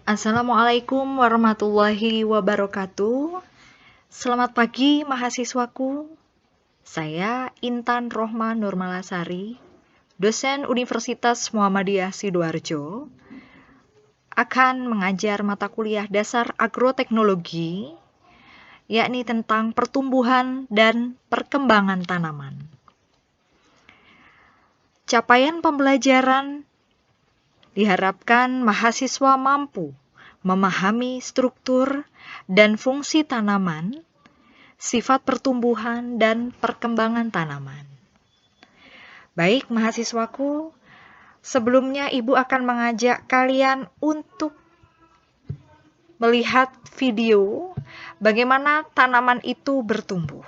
Assalamualaikum warahmatullahi wabarakatuh. Selamat pagi mahasiswaku. Saya Intan Rohma Nurmalasari, dosen Universitas Muhammadiyah Sidoarjo, akan mengajar mata kuliah dasar agroteknologi, yakni tentang pertumbuhan dan perkembangan tanaman. Capaian pembelajaran diharapkan mahasiswa mampu memahami struktur dan fungsi tanaman, sifat pertumbuhan dan perkembangan tanaman. Baik mahasiswaku, sebelumnya Ibu akan mengajak kalian untuk melihat video bagaimana tanaman itu bertumbuh.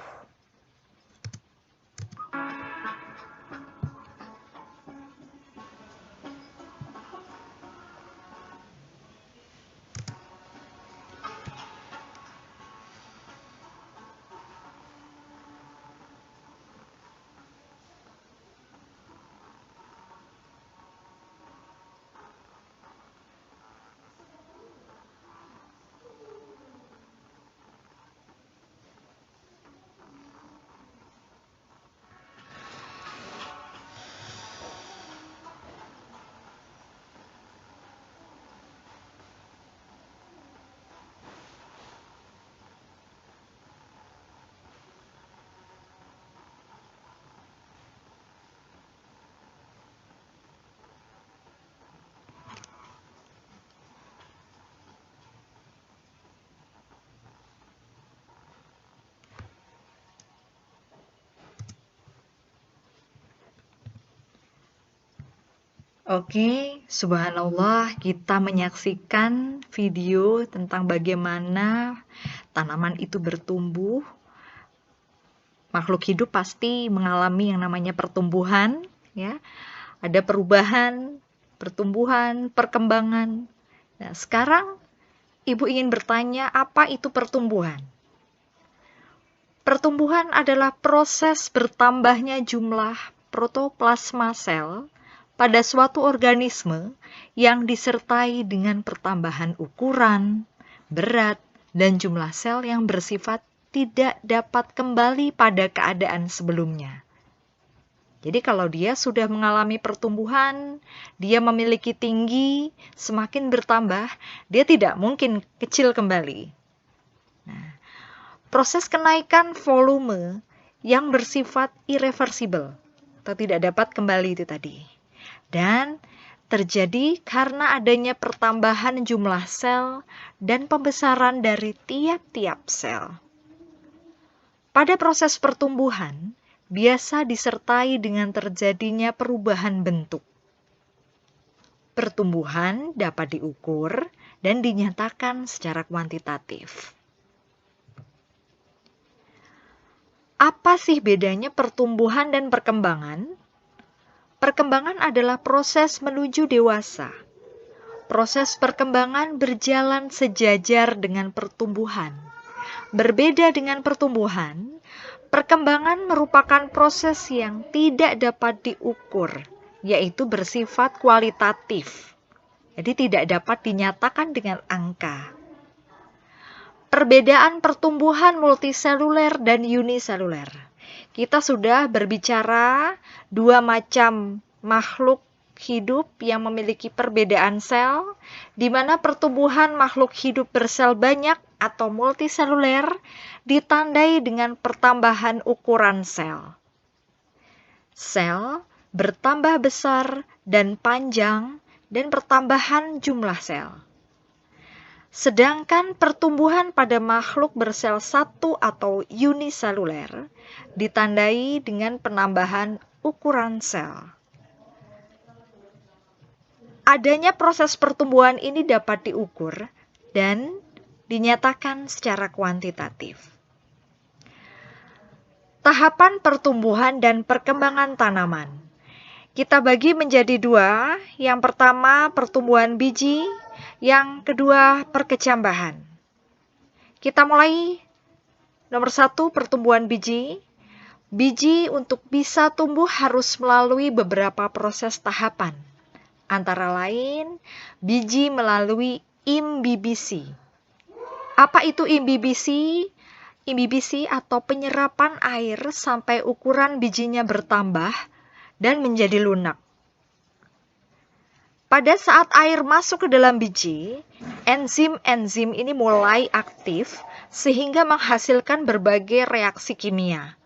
Oke, subhanallah, kita menyaksikan video tentang bagaimana tanaman itu bertumbuh. Makhluk hidup pasti mengalami yang namanya pertumbuhan, ya. Ada perubahan, pertumbuhan, perkembangan. Nah, sekarang Ibu ingin bertanya, apa itu pertumbuhan? Pertumbuhan adalah proses bertambahnya jumlah protoplasma sel pada suatu organisme yang disertai dengan pertambahan ukuran, berat, dan jumlah sel yang bersifat tidak dapat kembali pada keadaan sebelumnya. Jadi kalau dia sudah mengalami pertumbuhan, dia memiliki tinggi, semakin bertambah, dia tidak mungkin kecil kembali. Nah, proses kenaikan volume yang bersifat irreversible atau tidak dapat kembali itu tadi. Dan terjadi karena adanya pertambahan jumlah sel dan pembesaran dari tiap-tiap sel. Pada proses pertumbuhan, biasa disertai dengan terjadinya perubahan bentuk. Pertumbuhan dapat diukur dan dinyatakan secara kuantitatif. Apa sih bedanya pertumbuhan dan perkembangan? Perkembangan adalah proses menuju dewasa. Proses perkembangan berjalan sejajar dengan pertumbuhan. Berbeda dengan pertumbuhan, perkembangan merupakan proses yang tidak dapat diukur, yaitu bersifat kualitatif. Jadi tidak dapat dinyatakan dengan angka. Perbedaan pertumbuhan multiseluler dan uniseluler. Kita sudah berbicara dua macam makhluk hidup yang memiliki perbedaan sel, di mana pertumbuhan makhluk hidup bersel banyak atau multiseluler ditandai dengan pertambahan ukuran sel. Sel bertambah besar dan panjang dan pertambahan jumlah sel. Sedangkan pertumbuhan pada makhluk bersel satu atau uniseluler ditandai dengan penambahan ukuran sel. Adanya proses pertumbuhan ini dapat diukur dan dinyatakan secara kuantitatif. Tahapan pertumbuhan dan perkembangan tanaman. Kita bagi menjadi dua. Yang pertama pertumbuhan biji, yang kedua perkecambahan. Kita mulai. Nomor 1, pertumbuhan biji. Biji untuk bisa tumbuh harus melalui beberapa proses tahapan. Antara lain, biji melalui imbibisi. Apa itu imbibisi? Imbibisi atau penyerapan air sampai ukuran bijinya bertambah dan menjadi lunak. Pada saat air masuk ke dalam biji, enzim-enzim ini mulai aktif sehingga menghasilkan berbagai reaksi kimia.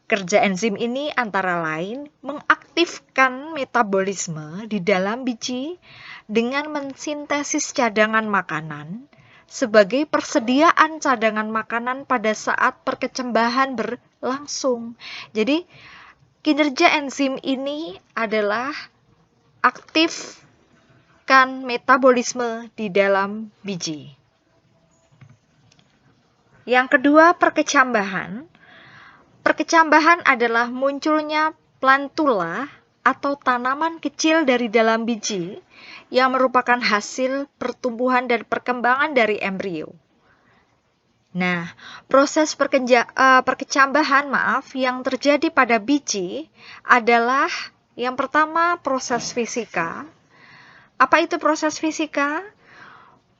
Kerja enzim ini antara lain mengaktifkan metabolisme di dalam biji dengan mensintesis cadangan makanan sebagai persediaan cadangan makanan pada saat perkecambahan berlangsung. Jadi, kinerja enzim ini adalah aktifkan metabolisme di dalam biji. Yang kedua, perkecambahan. Perkecambahan adalah munculnya plantula atau tanaman kecil dari dalam biji yang merupakan hasil pertumbuhan dan perkembangan dari embrio. Nah, proses perkecambahan yang terjadi pada biji adalah yang pertama proses fisika. Apa itu proses fisika?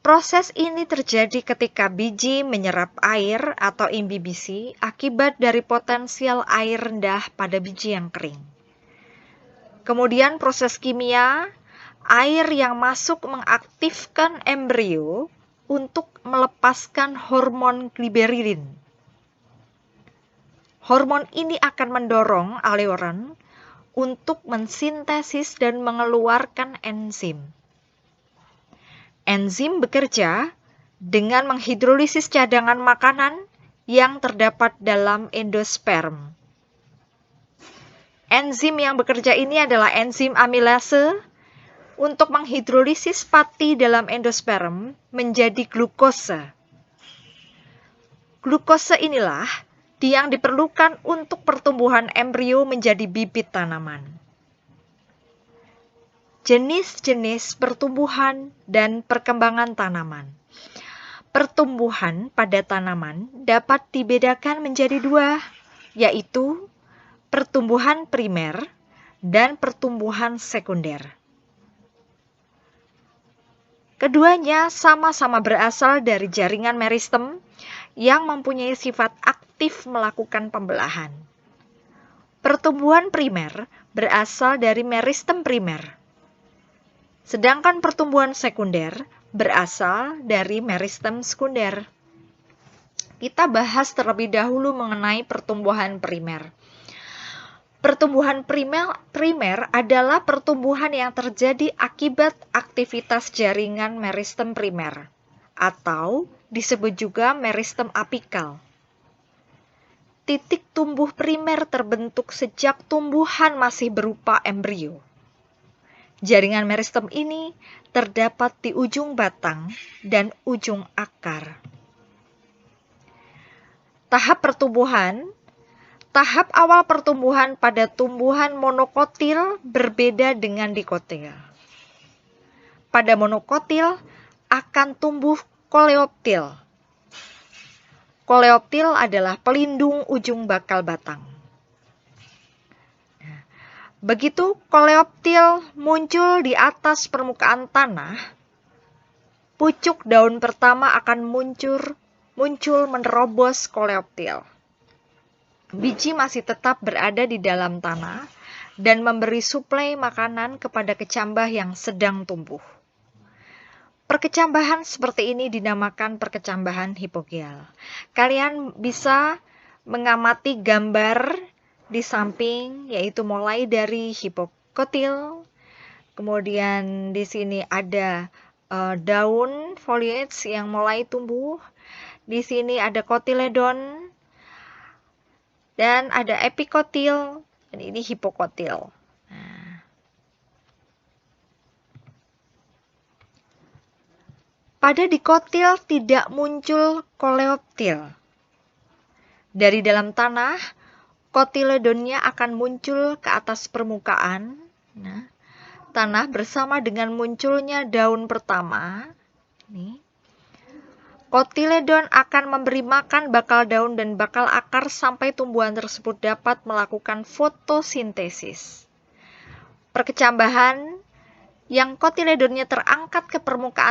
Proses ini terjadi ketika biji menyerap air atau imbibisi akibat dari potensial air rendah pada biji yang kering. Kemudian proses kimia, air yang masuk mengaktifkan embrio untuk melepaskan hormon gliberilin. Hormon ini akan mendorong aleuron untuk mensintesis dan mengeluarkan enzim. Enzim bekerja dengan menghidrolisis cadangan makanan yang terdapat dalam endosperm. Enzim yang bekerja ini adalah enzim amilase untuk menghidrolisis pati dalam endosperm menjadi glukosa. Glukosa inilah yang diperlukan untuk pertumbuhan embrio menjadi bibit tanaman. Jenis-jenis pertumbuhan dan perkembangan tanaman. Pertumbuhan pada tanaman dapat dibedakan menjadi dua, yaitu pertumbuhan primer dan pertumbuhan sekunder. Keduanya sama-sama berasal dari jaringan meristem yang mempunyai sifat aktif melakukan pembelahan. Pertumbuhan primer berasal dari meristem primer, sedangkan pertumbuhan sekunder berasal dari meristem sekunder. Kita bahas terlebih dahulu mengenai pertumbuhan primer. Pertumbuhan primer adalah pertumbuhan yang terjadi akibat aktivitas jaringan meristem primer, atau disebut juga meristem apikal. Titik tumbuh primer terbentuk sejak tumbuhan masih berupa embrio. Jaringan meristem ini terdapat di ujung batang dan ujung akar. Tahap awal pertumbuhan pada tumbuhan monokotil berbeda dengan dikotil. Pada monokotil akan tumbuh koleoptil. Koleoptil adalah pelindung ujung bakal batang. Begitu koleoptil muncul di atas permukaan tanah, pucuk daun pertama akan muncul menerobos koleoptil. Biji masih tetap berada di dalam tanah dan memberi suplai makanan kepada kecambah yang sedang tumbuh. Perkecambahan seperti ini dinamakan perkecambahan hipogeal. Kalian bisa mengamati gambar di samping, yaitu mulai dari hipokotil, kemudian di sini ada daun foliage yang mulai tumbuh, di sini ada kotiledon, dan ada epikotil, dan ini hipokotil. Pada dikotil tidak muncul koleoptil. Dari dalam tanah, kotiledonnya akan muncul ke atas permukaan tanah bersama dengan munculnya daun pertama. Kotiledon akan memberi makan bakal daun dan bakal akar sampai tumbuhan tersebut dapat melakukan fotosintesis. Perkecambahan yang kotiledonnya terangkat ke permukaan